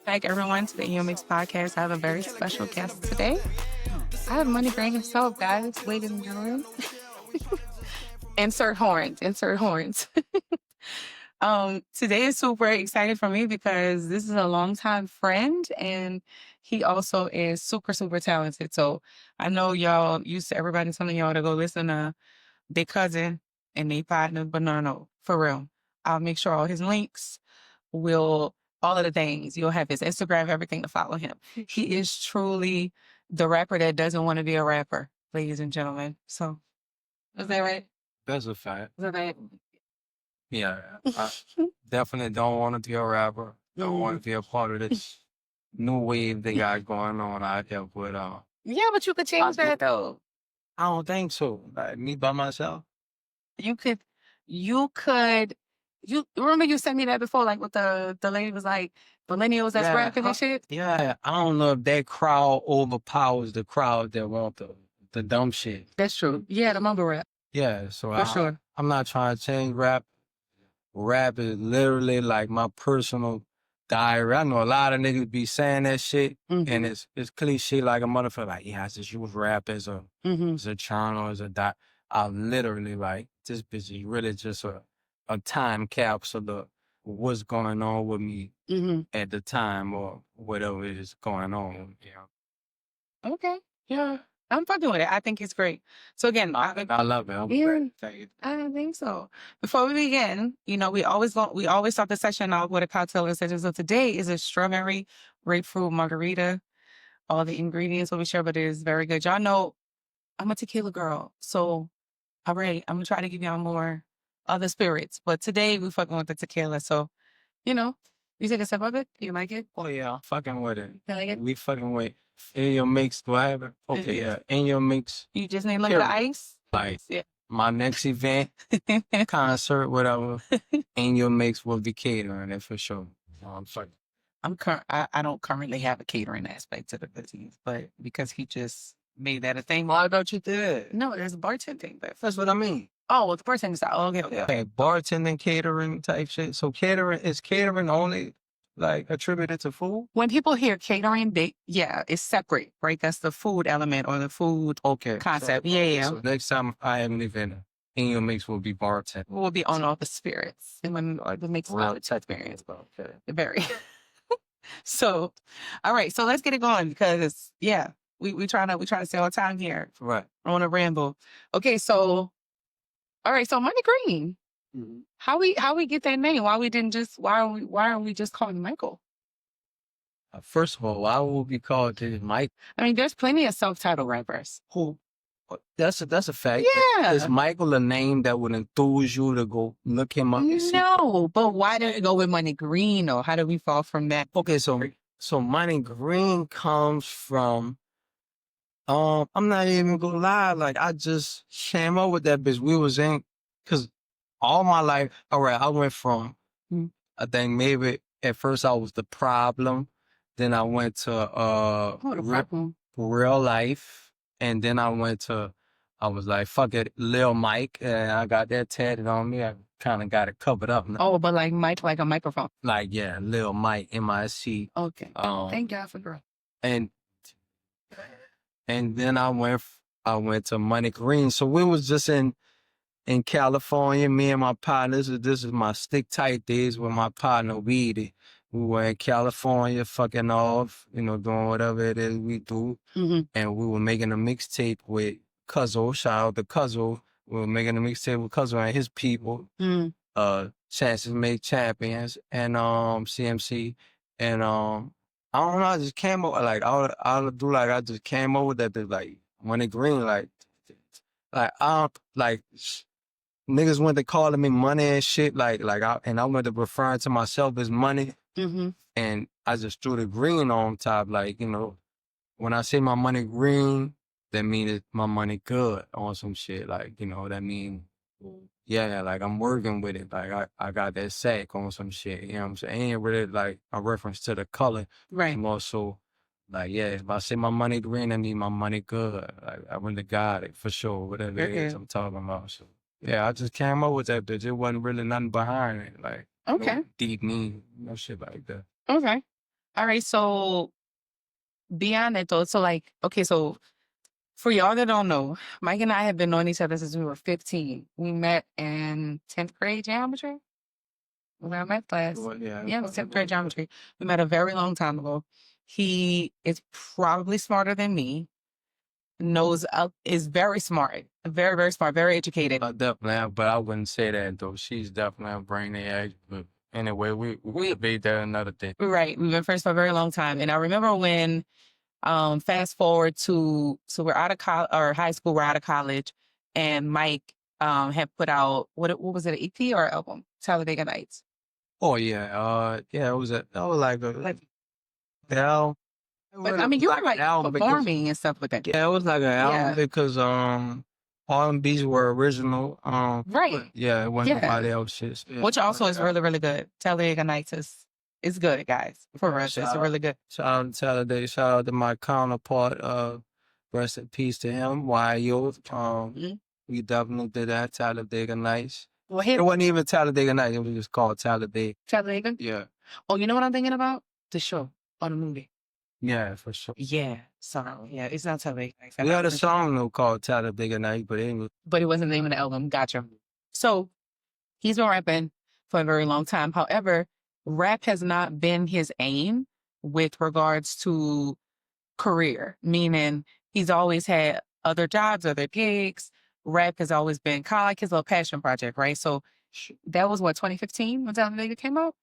Back everyone to the InYoMix podcast. I have a very special guest today. I have Money Green himself, guys, ladies and gentlemen. Insert horns, insert horns. Today is super exciting for me because this is a longtime friend and he also is super, super talented. So I know y'all used to everybody telling y'all to go listen to their cousin and their partner, but no, for real. I'll make sure all his links all of the things. You'll have his Instagram, everything to follow him. He is truly the rapper that doesn't want to be a rapper, ladies and gentlemen. So, is that right? That's a fact. Is that right? Yeah, I definitely don't want to be a rapper. Don't want to be a part of this new wave they got going on out there. But Yeah, but you could change that though. I don't think so. Like me by myself. You remember you sent me that before, like with the lady was like millennials that's rapping and shit? Yeah, I don't know if that crowd overpowers the crowd that want the dumb shit. That's true. Yeah, the mumble rap. Yeah, so For sure. I'm not trying to change rap. Rap is literally like my personal diary. I know a lot of niggas be saying that shit, and it's cliche like a motherfucker. Like, yeah, I just use rap as a channel, as a dot. I literally like this bitch is really just a time capsule of what's going on with me at the time or whatever is going on. Yeah. Okay. Yeah. I'm fucking with it. I think it's great. So again, I love it. I'm yeah, glad to tell you. I think so. Before we begin, we always start the session off with a cocktail session. So today is a strawberry grapefruit margarita. All the ingredients will be shared, but it is very good. Y'all know I'm a tequila girl. So all right, I'm gonna try to give y'all more other spirits. But today we fucking with the tequila. So, you take a sip of it. You like it? Oh yeah, I'm fucking with it. You like it? We fucking with InYoMix. Do I have it? Okay, yeah. InYoMix. You just need a little bit of ice? Like Yeah. my next event, concert, whatever, InYoMix will be catering it for sure. I'm sorry. I don't currently have a catering aspect to the business, but because he just made that a thing. Why don't you did? No, there's a bartending, but That's what I mean. oh, well, the bartending side. Oh, okay. Okay, bartending, catering type shit. So catering only like attributed to food? When people hear catering, it's separate, right? That's the food element or the food concept. So next time I have an event, InYoMix will be bartending. We'll be on all the spirits and when the mixed knowledge experience. Very. So, all right. So let's get it going because we trying to save our time here. Right. On a ramble. Okay, so all right, so Money Green. How we get that name? Why aren't we just calling Michael? First of all, why would we call it Mike? I mean, there's plenty of self-titled rappers who. That's a fact. Yeah. Is Michael a name that would enthuse you to go look him up? No, but why did it go with Money Green or how did we fall from that? Okay, so Money Green comes from I'm not even gonna lie, like I just came up with that bitch. We was in because all my life, all right, I went from I think maybe at first I was the problem, then I went to real life, and then I was like, fuck it, Lil Mike, and I got that tatted on me. I kind of got it covered up now. Oh, but like Mike, like a microphone. Like, yeah, Lil Mike, MIC. Okay. Thank God for girl. And then I went to Money Green. So we was just in California, me and my partners. This is my stick tight days with my partner Weedy. We were in California fucking off, doing whatever it is we do. And we were making a mixtape with Cuzzo. Shout out to Cuzzo. We were making a mixtape with Cuzzo and his people. Chances Make Champions and CMC. And I don't know, I just came up I just came up with that bitch, like Money Green, like niggas went to calling me money and shit, I went to referring to myself as money, and I just threw the green on top, when I say my money green, that means my money good on some shit, that mean, yeah, I'm working with it, I got that sack on some shit, you know what I'm saying? Ain't really like a reference to the color, right? More so, if I say my money green, I mean my money good. I really got it for sure, whatever it is I'm talking about. So, yeah, I just came up with that bitch. It wasn't really nothing behind it. Okay. No deep meaning, no shit like that. Okay. All right. So beyond that though, so like, okay, so for y'all that don't know, Mike and I have been knowing each other since we were 15. We met in 10th grade geometry. When I met class. Well, Yeah, it was 10th grade geometry. We met a very long time ago. He is probably smarter than me. Knows is very smart, very, very smart, very educated. Definitely, but I wouldn't say that though. She's definitely a brainiac. But anyway, we'll be there another day. Right. We've been friends for a very long time. And I remember when fast forward to so we're out of college or high school, we're out of college, and Mike had put out what was it, an EP or an album? Talladega Nights. Oh yeah, yeah, it was like the album. But I mean, you are like album performing and stuff with that. Yeah, it was like an album Yeah. because R&B's were original. Right. Yeah, it wasn't Yeah. nobody else shit. Yeah. Which also is really, really good. Talladega Nights is good, guys. For us, it's really good. Shout out to Talladega. Shout out to my counterpart. Rest in peace to him. YO. We definitely did that. Talladega Nights. Well, It wasn't even Talladega Nights. It was just called Talladega. Talladega. Yeah. Oh, you know what I'm thinking about? The show or the movie. Yeah, for sure. Yeah. Sorry. Yeah, it's not Talladega Nights. We had a song though called Talladega Nights, but it wasn't the name of the album. Gotcha. So he's been rapping for a very long time. However, rap has not been his aim with regards to career, meaning he's always had other jobs, other gigs. Rap has always been kind of like his little passion project, right? So that was what, 2015 when Talladega came out?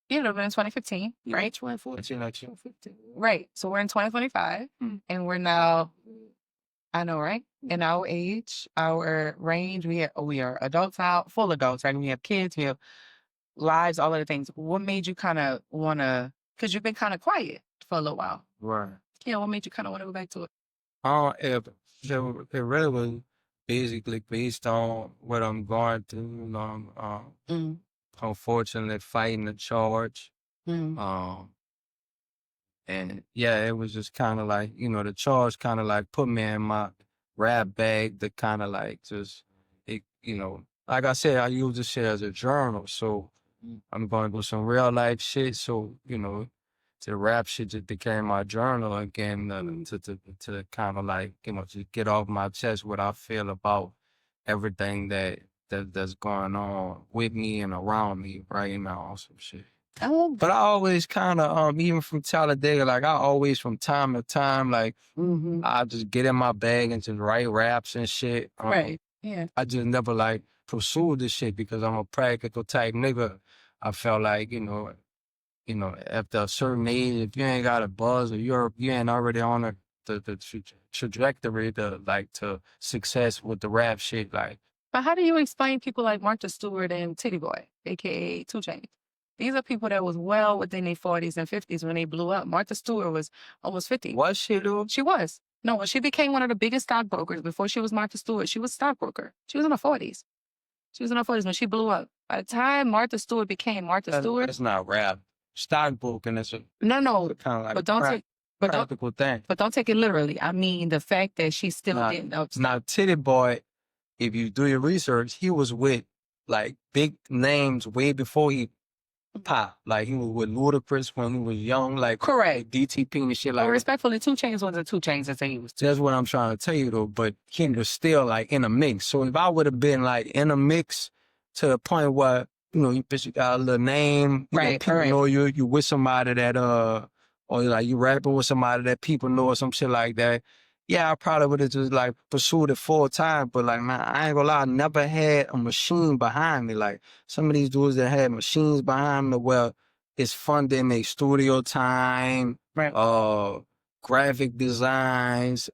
Yeah, it would have been in 2015, right? 2014, like 2015. Right. So we're in 2025 and we're now, I know, right? In our age, our range, we are adults out, full adults, right? We have kids, we have lives, all of the things. What made you kind of want to, because you've been kind of quiet for a little while. Right. Yeah, what made you kind of want to go back to it? It really was basically based on what I'm going through. Unfortunately, fighting the charge. And yeah, it was just kind of like, the charge kind of like put me in my rap bag to kind of like like I said, I use this shit as a journal. So I'm going to do some real life shit. So, the rap shit just became my journal again to kind of like, to get off my chest what I feel about everything that's going on with me and around me right now or some shit. But I always kind of, even from Talladega, like I always from time to time, like I just get in my bag and just write raps and shit. Right. Yeah. I just never like pursued this shit because I'm a practical type nigga. I felt like, after a certain age, if you ain't got a buzz or you ain't already on the trajectory to success with the rap shit, like. But how do you explain people like Martha Stewart and Titty Boy, aka 2 Chainz? These are people that was well within their 40s and 50s when they blew up. Martha Stewart was almost 50. Was she, though? She was. No, when she became one of the biggest stockbrokers before she was Martha Stewart, she was a stockbroker. She was in her 40s. She was in her 40s when she blew up. By the time Martha Stewart became Martha Stewart. That's not rap. Stockbroking is a no, kind of like but don't take practical thing. But don't take it literally. I mean the fact that she still didn't up. Now, Titty Boy, if you do your research, he was with like big names way before he pop. Like he was with Ludacris when he was young, like correct DTP and shit like. Well, respectfully, 2 Chainz wasn't 2 Chainz as he was. That's what I'm trying to tell you though. But he was still like in a mix. So if I would have been like in a mix to the point where you got a little name, people know you with somebody that or like you rapping with somebody that people know or some shit like that. Yeah, I probably would have just like pursued it full time, but like, man, I ain't gonna lie, I never had a machine behind me. Like some of these dudes that had machines behind me, well, it's fun, they make studio time, graphic designs,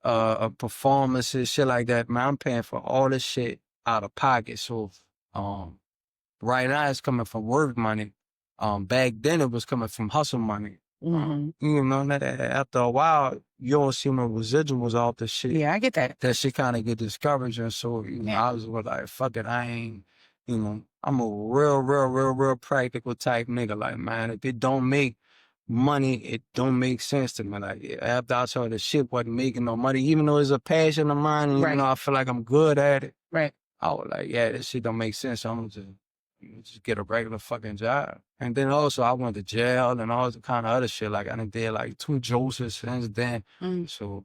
performances, shit like that. Man, I'm paying for all this shit out of pocket. So, right now it's coming from work money. Back then it was coming from hustle money. After a while, you don't see no residuals off the shit. Yeah, I get that. That shit kind of get discouraging. So, I was like, fuck it, I ain't, I'm a real practical type nigga. Like, man, if it don't make money, it don't make sense to me. Like, after I saw the shit wasn't making no money, even though it's a passion of mine, and I feel like I'm good at it. Right. I was like, yeah, this shit don't make sense. So I'm just You just get a regular fucking job. And then also I went to jail and all the kind of other shit. Like I done did like 2 Josephs since then. So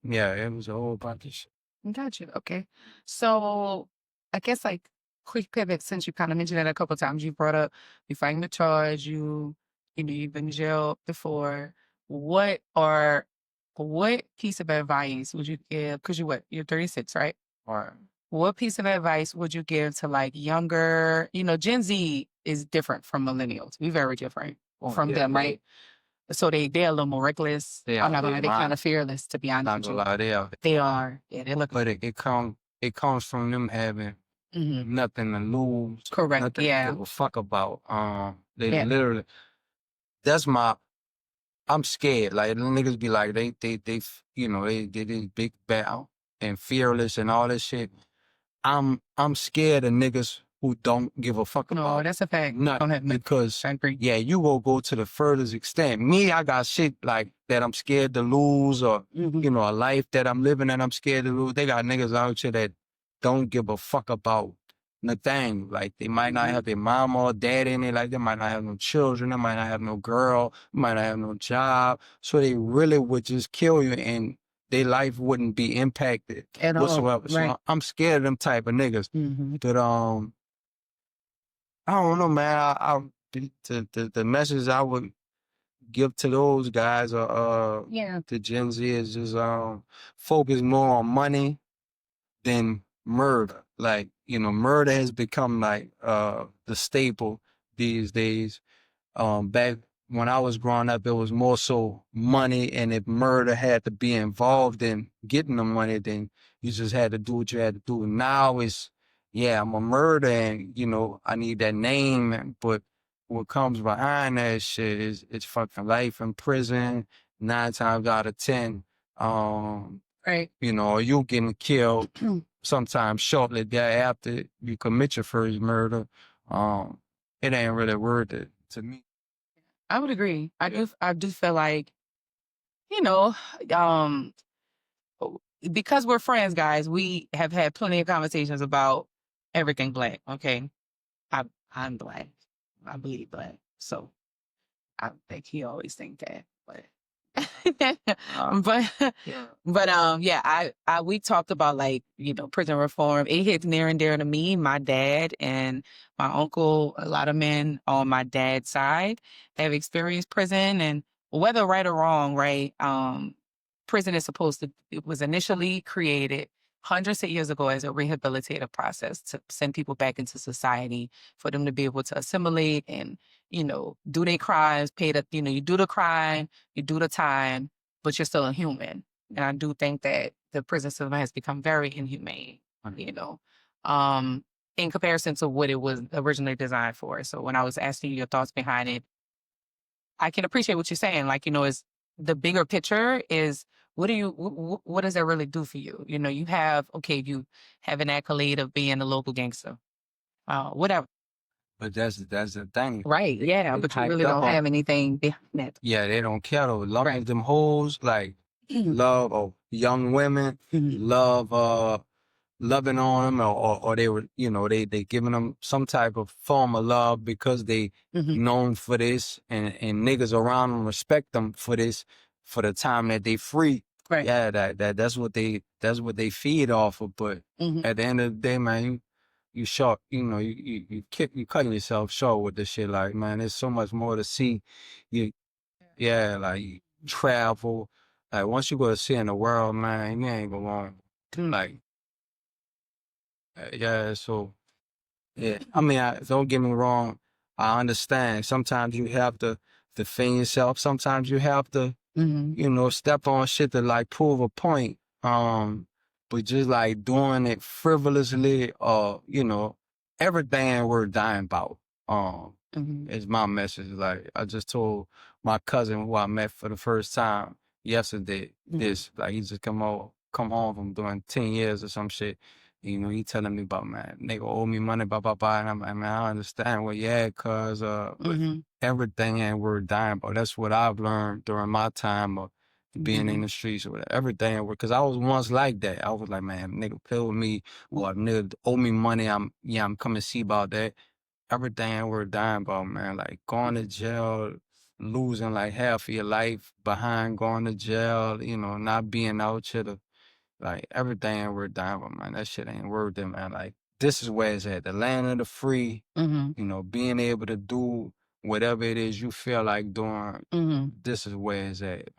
yeah, it was a whole bunch of shit. Gotcha. Okay. So I guess like quick pivot, since you kind of mentioned it a couple of times, you brought up you fighting the charge, you've been in jail before. What piece of advice would you give? Because you're 36, right? Right. What piece of advice would you give to like younger, Gen Z is different from millennials. We're very different from them, right? So they're a little more reckless. They I'm are. not gonna lie, they're kind of fearless, to be honest Not with gonna you. lie, they are. They are. Yeah, they look. But it comes from them having nothing to lose. Correct. Nothing to Yeah. give a fuck about. They Yeah. literally. I'm scared. Like the niggas be like they they big bad and fearless and all this shit. I'm scared of niggas who don't give a fuck No, about that's a fact. nothing because I agree. yeah, you will go to the furthest extent. Me, I got shit like that I'm scared to lose or a life that I'm living and I'm scared to lose. They got niggas out here that don't give a fuck about nothing. Like they might not have their mom or dad in it, like they might not have no children, they might not have no girl, might not have no job. So they really would just kill you and their life wouldn't be impacted At all. whatsoever. Right. So I'm scared of them type of niggas. But I don't know, man. The message I would give to those guys or the Gen Z is just focus more on money than murder. Like, murder has become like the staple these days. Back when I was growing up, it was more so money, and if murder had to be involved in getting the money, then you just had to do what you had to do. Now it's, yeah, I'm a murder, and I need that name, but what comes behind that shit is it's fucking life in prison, 9 times out of 10. Right. Or you getting killed sometimes shortly thereafter you commit your first murder. It ain't really worth it to me. I would agree. I do feel like, because we're friends, guys, we have had plenty of conversations about everything Black. Okay. I'm Black. I bleed Black. So I think he always think that, but we talked about like, prison reform. It hits near and dear to me. My dad and my uncle, a lot of men on my dad's side have experienced prison, and whether right or wrong, right? Prison it was initially created hundreds of years ago as a rehabilitative process to send people back into society for them to be able to assimilate and, do their crimes, you do the crime, you do the time, but you're still a human. And I do think that the prison system has become very inhumane, in comparison to what it was originally designed for. So when I was asking you your thoughts behind it, I can appreciate what you're saying. Like, is the bigger picture is what does that really do for you? You have an accolade of being a local gangster, whatever. But that's the thing. Right. Yeah. But you really don't have anything behind that. Yeah, they don't care though. Long Right. as them hoes like love young women, love loving on them, or they were, they giving them some type of form of love because they known for this, and niggas around them respect them for this, for the time that they free. Right. Yeah, that's what they feed off of. But at the end of the day, man, you short, you cutting yourself short with this shit. Like, man, there's so much more to see. Like you travel. Like once you go to see in the world, man, you ain't gonna want like. So, yeah. I mean, don't get me wrong. I understand. Sometimes you have to defend yourself. Sometimes you have to, step on shit to like prove a point. But just like doing it frivolously, or everything we're dying about. Is my message. Like I just told my cousin who I met for the first time yesterday. This like he just come home from doing 10 years or some shit. He telling me about, man, nigga owe me money, blah, blah, blah. And I'm like, man, I understand. Well, yeah, cause everything ain't worth dying about. That's what I've learned during my time of being in the streets or whatever, everything. Because I was once like that. I was like, man, nigga play with me or nigga owe me money. I'm coming to see about that. Everything we're dying about, man. Like going to jail, losing like half of your life behind going to jail, you know, not being out here to like everything we're dying about, man. That shit ain't worth it, man. Like this is where it's at. The land of the free, you know, being able to do whatever it is you feel like doing, this is where it's at.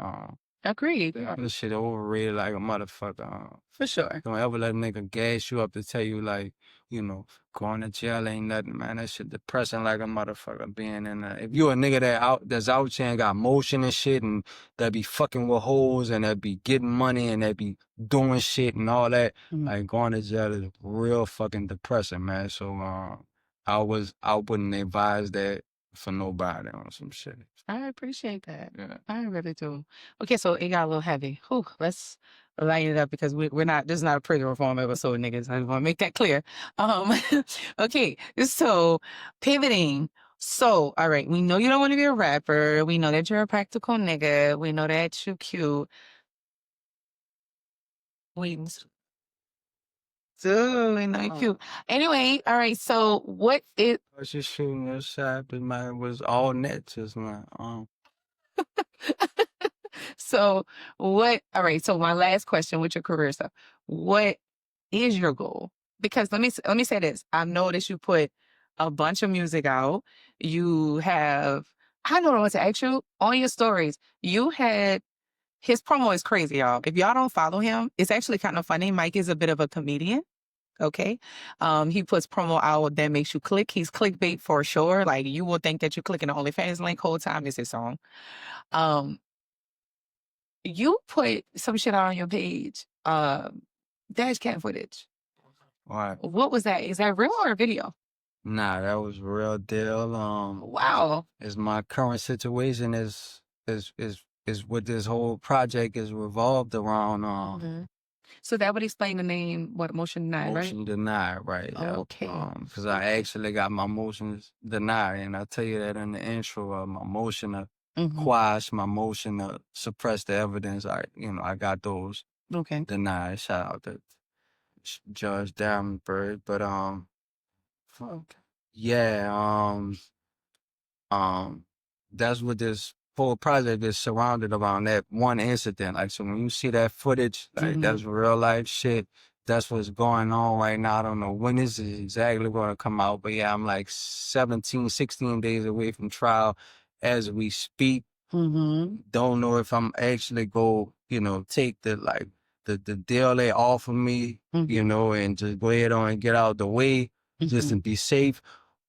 Agreed. This shit overrated like a motherfucker. For sure. Don't ever let a nigga gas you up to tell you like, you know, going to jail ain't nothing, man. That shit depressing like a motherfucker being in there. If you a nigga that's out here and got motion and shit and that be fucking with hoes and that be getting money and that be doing shit and all that, like going to jail is real fucking depressing, man. So I wouldn't advise that for nobody on some shit. I appreciate that. Yeah. I really do. Okay, so it got a little heavy. Whew, let's lighten it up because we're not, this is not a prison reform episode, niggas. I just want to make that clear. Okay, so pivoting. So, all right, we know you don't want to be a rapper. We know that you're a practical nigga. We know that you cute. Wait. So, we know you cute. Anyway, all right, so what is... I was just shooting this shot, but man, was all net just man. So what, all right, so my last question with your career stuff, what is your goal? Because let me say this. I noticed you put a bunch of music out. You have, I know what I want to ask you, on your stories, you had, his promo is crazy, y'all. If y'all don't follow him, it's actually kind of funny. Mike is a bit of a comedian. Okay. He puts promo out that makes you click. He's clickbait for sure. Like you will think that you're clicking the OnlyFans link whole time. It's his song. You put some shit out on your page, dash cam footage. Right. What was that? Is that real or a video? Nah, that was real deal. Wow. Is my current situation is what this whole project is revolved around. So that would explain the name, what, motion denied, right? Motion denied, right? Okay. Because I actually got my motions denied, and I tell you that in the intro, my motion to quash, my motion to suppress the evidence. I got those denied. Shout out to Judge Davenport, but fuck. Yeah, that's what this whole project is surrounded around, that one incident. Like, so when you see that footage, like that's real life shit. That's what's going on right now. I don't know when this is exactly going to come out, but yeah, I'm like 17, 16 days away from trial as we speak. Don't know if I'm actually go, take the deal they offer me, and just go ahead on and get out the way just to be safe.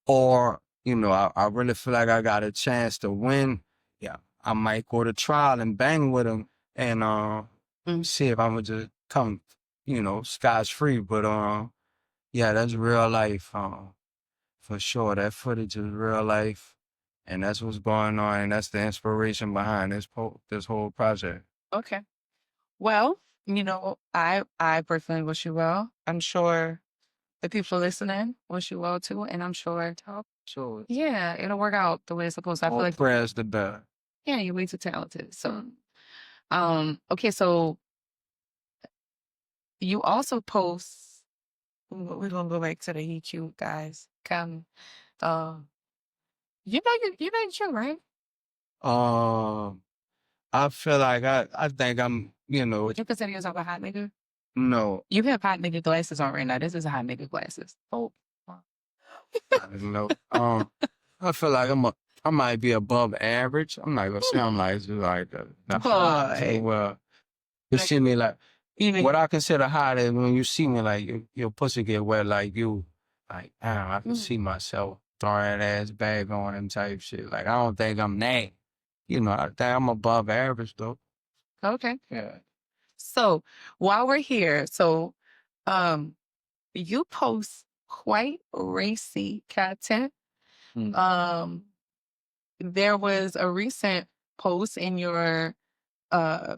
Or, I really feel like I got a chance to win. Yeah, I might go to trial and bang with him and see if I'm gonna just come, scotch free. But yeah, that's real life. For sure, that footage is real life, and that's what's going on, and that's the inspiration behind this whole project. Okay. Well, I personally wish you well. I'm sure the people listening wish you well too, and I'm sure, Sure. yeah, it'll work out the way it's supposed to. I feel like prayers the better. yeah, you're way too talented. So, okay, so you also post. We're gonna go back to the he cute guys. Come, you know you, right? I feel like I think I'm, Would you consider yourself a hot nigga? No. You have hot nigga glasses on right now. This is hot nigga glasses. Oh. No. I feel like I might be above average. I'm not gonna say I'm like well, you see me like what I consider hot is when you see me like your pussy get wet like you, like damn, I can see myself throwing that ass bag on and type shit. Like I don't think I'm that. I think I'm above average though. Okay. Yeah. So while we're here, you post quite racy content. There was a recent post in your, I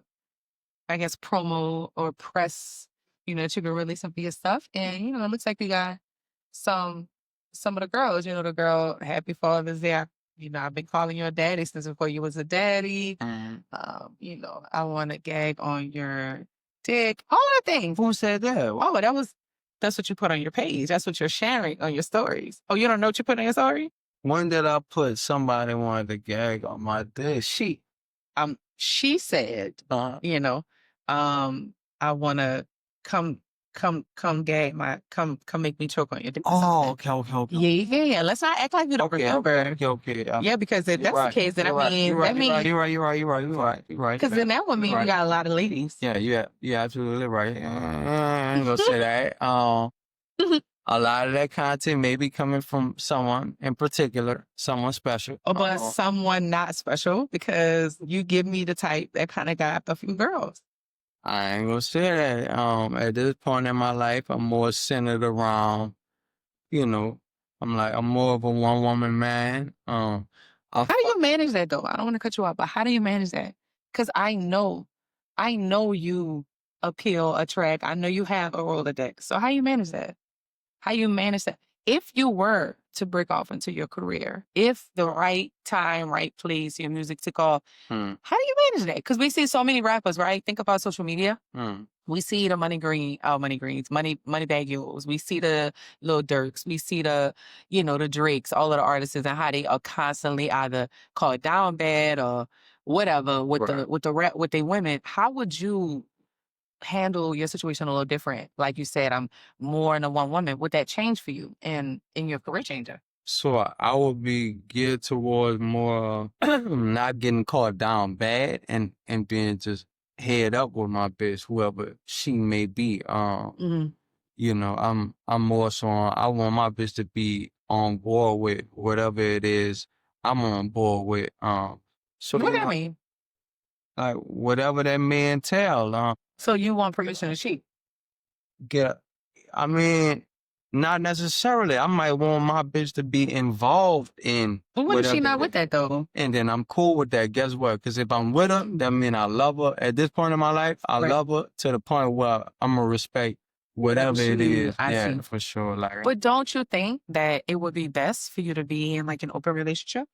guess, promo or press, that you could release some of your stuff. And, it looks like you got some of the girls, the girl, Happy Father's Day. I've been calling you a daddy since before you was a daddy. Mm. I want to gag on your dick. All the things. Who said that? Oh, that's what you put on your page. That's what you're sharing on your stories. Oh, you don't know what you put on your story? When did I put somebody wanted to gag on my dick? She said, I want to come come make me choke on your dick. Oh, okay. Yeah. Let's not act like we don't remember. Okay. Yeah, because if that's the case, then I mean, that means You're right. because then that would mean we got a lot of ladies. Yeah, you're absolutely right. I ain't gonna say that. A lot of that content may be coming from someone in particular, someone special. But someone not special, because you give me the type that kind of got a few girls. I ain't gonna say that. At this point in my life, I'm more centered around, I'm more of a one-woman man. How do you manage that though? I don't want to cut you off, but how do you manage that? Because I know you appeal, attract. I know you have a Rolodex. So how you manage that? How you manage that? If you were to break off into your career, if the right time, right place, your music took off, how do you manage that? Because we see so many rappers, right? Think about social media. We see the money greens, money bag Yo's. We see the Lil Durks. We see the, the Drakes, all of the artists, and how they are constantly either called down bad or whatever with the women. How would you handle your situation a little different? Like you said, I'm more in a one woman. Would that change for you in your career changer? So I would be geared towards more not getting caught down bad and being just head up with my bitch, whoever she may be. I'm more so I want my bitch to be on board with whatever it is I'm on board with. So what do you mean? Like whatever that may entail. So you want permission to cheat? Not necessarily. I might want my bitch to be involved in. But what if she not with that though? And then I'm cool with that. Guess what? Because if I'm with her, that means I love her. At this point in my life, I love her to the point where I'm gonna respect whatever it is. I see. For sure. But don't you think that it would be best for you to be in like an open relationship?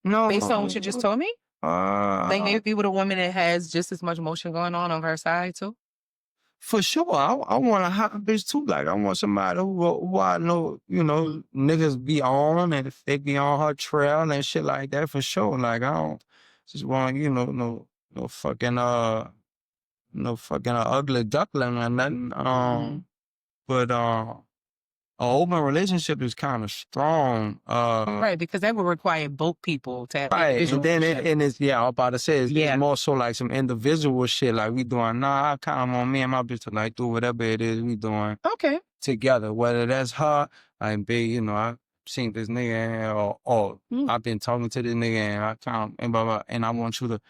No. Based on what you just told me? Like maybe be with a woman that has just as much emotion going on her side too? For sure. I want a hot bitch too. Like I want somebody who I know, niggas be on, and if they be on her trail and shit like that, for sure. Like I don't just want, no fucking ugly duckling or nothing. But an open relationship is kind of strong. Right, because that would require both people to have individual. And then it's I'm about to say it's more so like some individual shit. Like we doing, I kind of want me and my bitch to like do whatever it is we doing. Okay. Together, whether that's her, I've seen this nigga or I've been talking to this nigga and I found and blah, blah, and I want you to,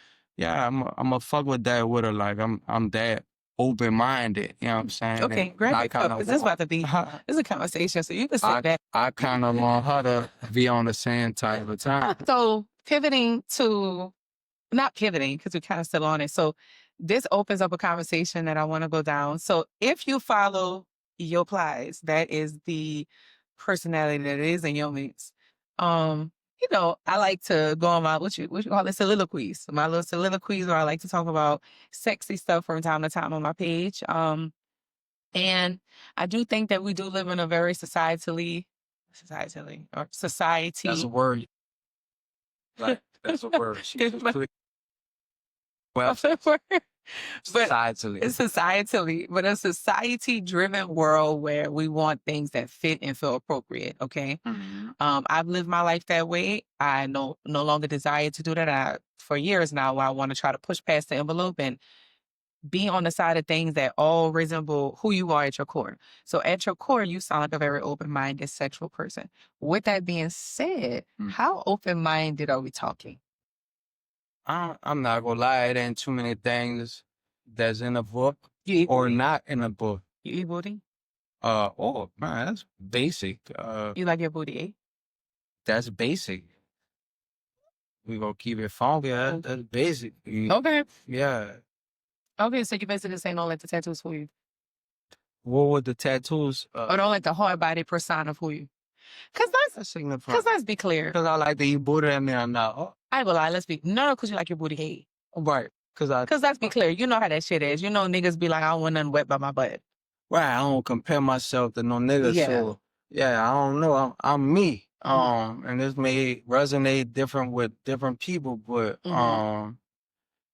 I'm a fuck with that with her. Like I'm that open-minded, you know what I'm saying? Okay, grab your cup, because this is about to be, this is a conversation, so you can sit back. I kind of want her to be on the same type of time. So not pivoting, because we're kind of still on it. So this opens up a conversation that I want to go down. So if you follow Yo Plies, that is the personality that is InYoMix. I like to go on my what you call it, soliloquies. My little soliloquies where I like to talk about sexy stuff from time to time on my page. And I do think that we do live in a very society. That's a word. Like that's a word. Well, societally. It's societally, but a society-driven world where we want things that fit and feel appropriate. Okay, I've lived my life that way. I no longer desire to do that. For years now, I want to try to push past the envelope and be on the side of things that all resemble who you are at your core. So at your core, you sound like a very open-minded sexual person. With that being said, how open-minded are we talking? I'm not gonna lie, it ain't too many things that's in a book or not in a book. You eat booty? Oh man, that's basic. You like your booty, eh? That's basic. We gonna keep it funky. That's basic. Okay. Yeah. Okay, so you basically saying don't let the tattoos fool you. What would the tattoos? Or don't let the hard body persona fool you. Because let's be clear. Because I like to eat booty and then I'm not. Oh, I ain't gonna lie, let's be, no, because you like your booty hate. right. Because let's be clear, you know how that shit is. You know niggas be like, I don't want nothing wet by my butt. right, I don't compare myself to no nigga, Yeah. so yeah, I don't know. I'm me. And this may resonate different with different people, but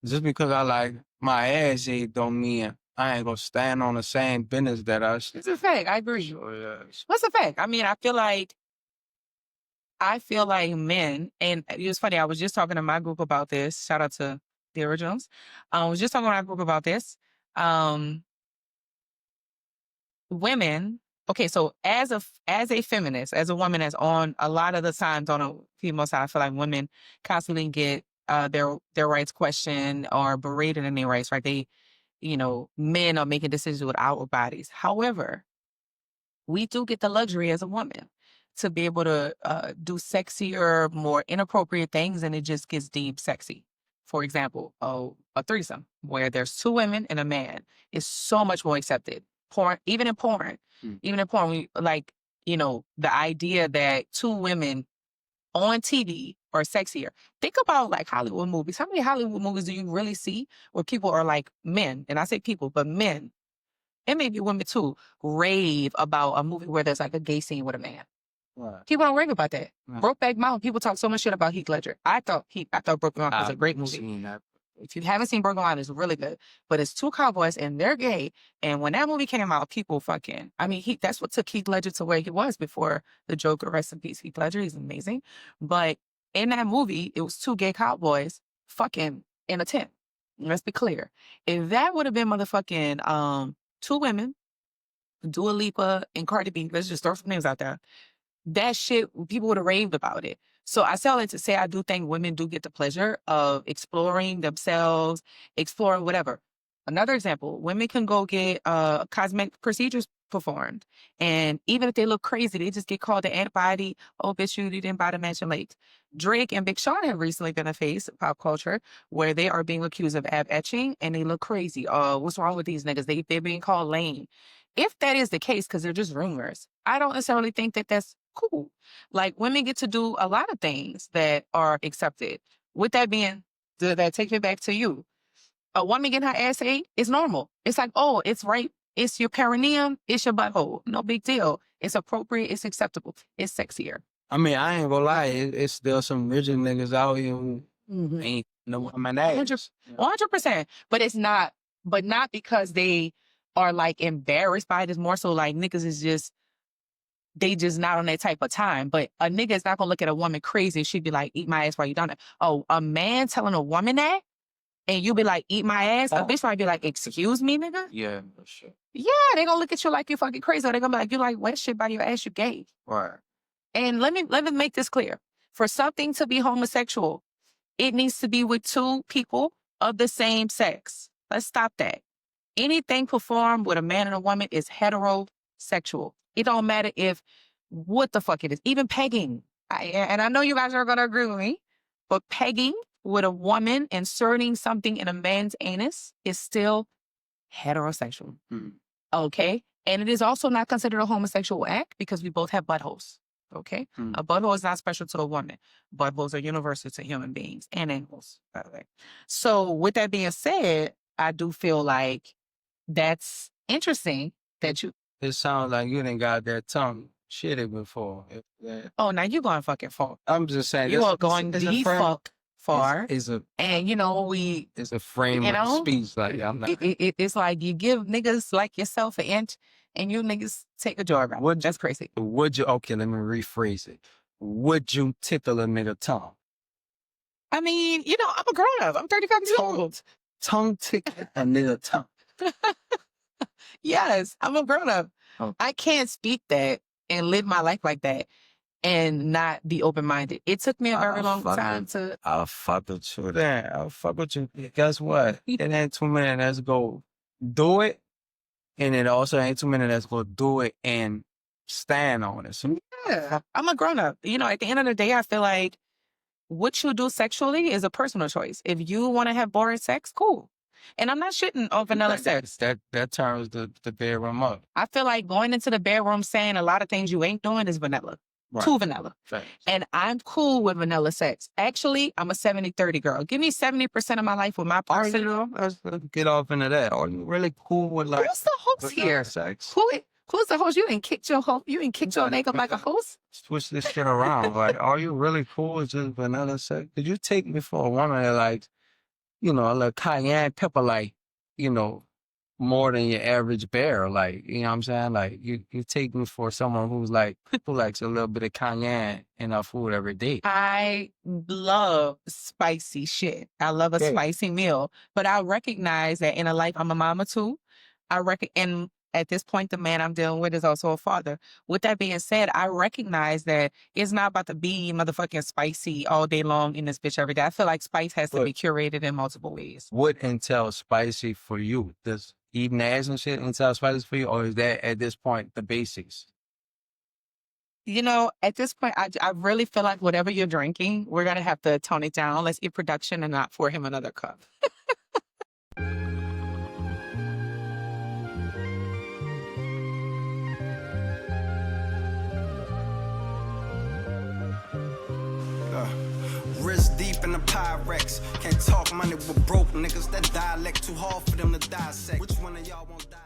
just because I like my ass ate don't mean I ain't gonna stand on the same business that I should. It's a fact. I agree. So, yeah. What's a fact? I mean, I feel like men, and it was funny, I was just talking to my group about this. Shout out to the originals. I was just talking to my group about this. Women, okay, so as a feminist, as a woman that's on a lot of the times on a female side, I feel like women constantly get their rights questioned or berated in their rights, right? They, men are making decisions with our bodies. However, we do get the luxury as a woman to be able to do sexier, more inappropriate things, and it just gets deemed sexy. For example, a threesome where there's 2 women and a man is so much more accepted. Even in porn, we like, the idea that 2 women on TV are sexier. Think about like Hollywood movies. How many Hollywood movies do you really see where people are like men? And I say people, but men, and maybe women too, rave about a movie where there's like a gay scene with a man. Right. People don't rave about that. Right. Brokeback Mountain, people talk so much shit about Heath Ledger. I thought Brokeback Mountain was a great movie. If you haven't seen Brokeback Mountain, it's really good. But it's 2 cowboys and they're gay. And when that movie came out, people fucking, I mean, that's what took Heath Ledger to where he was before the Joker. Rest in peace, Heath Ledger. He's amazing. But in that movie, it was 2 gay cowboys fucking in a tent. Let's be clear. If that would have been motherfucking 2 women, Dua Lipa and Cardi B, let's just throw some names out there, that shit, people would have raved about it. So I say all that to say I do think women do get the pleasure of exploring themselves, exploring whatever. Another example, women can go get cosmetic procedures performed. And even if they look crazy, they just get called the antibody. Oh, bitch, you didn't buy the Mansion Lakes. Drake and Big Sean have recently been a face of pop culture where they are being accused of ab etching and they look crazy. What's wrong with these niggas? They're being called lame. If that is the case, because they're just rumors, I don't necessarily think that that's cool. Like, women get to do a lot of things that are accepted. With that being, that takes me back to you. A woman getting her ass ate is normal. It's like, oh, it's right. It's your perineum. It's your butthole. No big deal. It's appropriate. It's acceptable. It's sexier. I mean, I ain't gonna lie. It's still some rigid niggas out here who ain't no woman ass. 100%. But it's not. But not because they are like embarrassed by it. It's more so like niggas is just, they just not on that type of time. But a nigga is not gonna look at a woman crazy. She'd be like, eat my ass while you done it. Oh, a man telling a woman that, and you be like, eat my ass. A bitch might be like, excuse me, nigga. Yeah, for sure. Yeah, they gonna look at you like you fucking crazy. Or they gonna be like, you like wet shit by your ass, you gay. Right. And let me make this clear. For something to be homosexual, it needs to be with 2 people of the same sex. Let's stop that. Anything performed with a man and a woman is heterosexual. It don't matter what the fuck it is. Even pegging. And I know you guys are going to agree with me, but pegging with a woman inserting something in a man's anus is still heterosexual. Okay? And it is also not considered a homosexual act because we both have buttholes. Okay? A butthole is not special to a woman. Buttholes are universal to human beings and animals, by the way. So with that being said, I do feel like that's interesting that you... It sounds like you done got that tongue shitted before. Oh, now you going fucking far. I'm just saying. You are going the fuck far. It's a frame of speech. Like, I'm not. It's like you give niggas like yourself an inch and you niggas take a joyride. That's crazy. Okay, let me rephrase it. Would you tickle a nigga tongue? I mean, I'm a grown up. I'm 35 years old. Tongue tickle a nigga tongue. Yes, I'm a grown up. Oh. I can't speak that and live my life like that and not be open-minded. It took me a very long time to... I'll fuck with you then. I'll fuck with you. Guess what? It ain't too many that's go do it. And it also ain't too many that's go do it and stand on it. So, yeah, I'm a grown up. At the end of the day, I feel like what you do sexually is a personal choice. If you want to have boring sex, cool. And I'm not shitting on vanilla sex. That turns the bedroom up. I feel like going into the bedroom saying a lot of things you ain't doing is vanilla. to vanilla. Thanks. And I'm cool with vanilla sex. Actually, I'm a 70-30 girl. Give me 70% of my life with my Are person. you? Let's get off into that. Are you really cool with like Who's the host vanilla here? sex? Who's the host? You ain't kicked your host. You ain't kicked your nigga like a host. Switch this shit around. Like, are you really cool with just vanilla sex? Did you take me for a woman that likes, you know, a little cayenne pepper, like, you know, more than your average bear? Like, you know what I'm saying? Like, you take me for someone who's like, who likes a little bit of cayenne in our food every day. I love spicy shit. I love a spicy meal, but I recognize that in a life, I'm a mama too. And at this point, the man I'm dealing with is also a father. With that being said, I recognize that it's not about to be motherfucking spicy all day long in this bitch every day. I feel like spice has to be curated in multiple ways. What entails spicy for you? Does eating ass and shit entail spicy for you? Or is that at this point the basics? You know, at this point, I really feel like whatever you're drinking, we're going to have to tone it down. Let's eat production and not pour him another cup. Wrist deep in the Pyrex. Can't talk money with broke niggas. That dialect too hard for them to dissect. Which one of y'all won't die?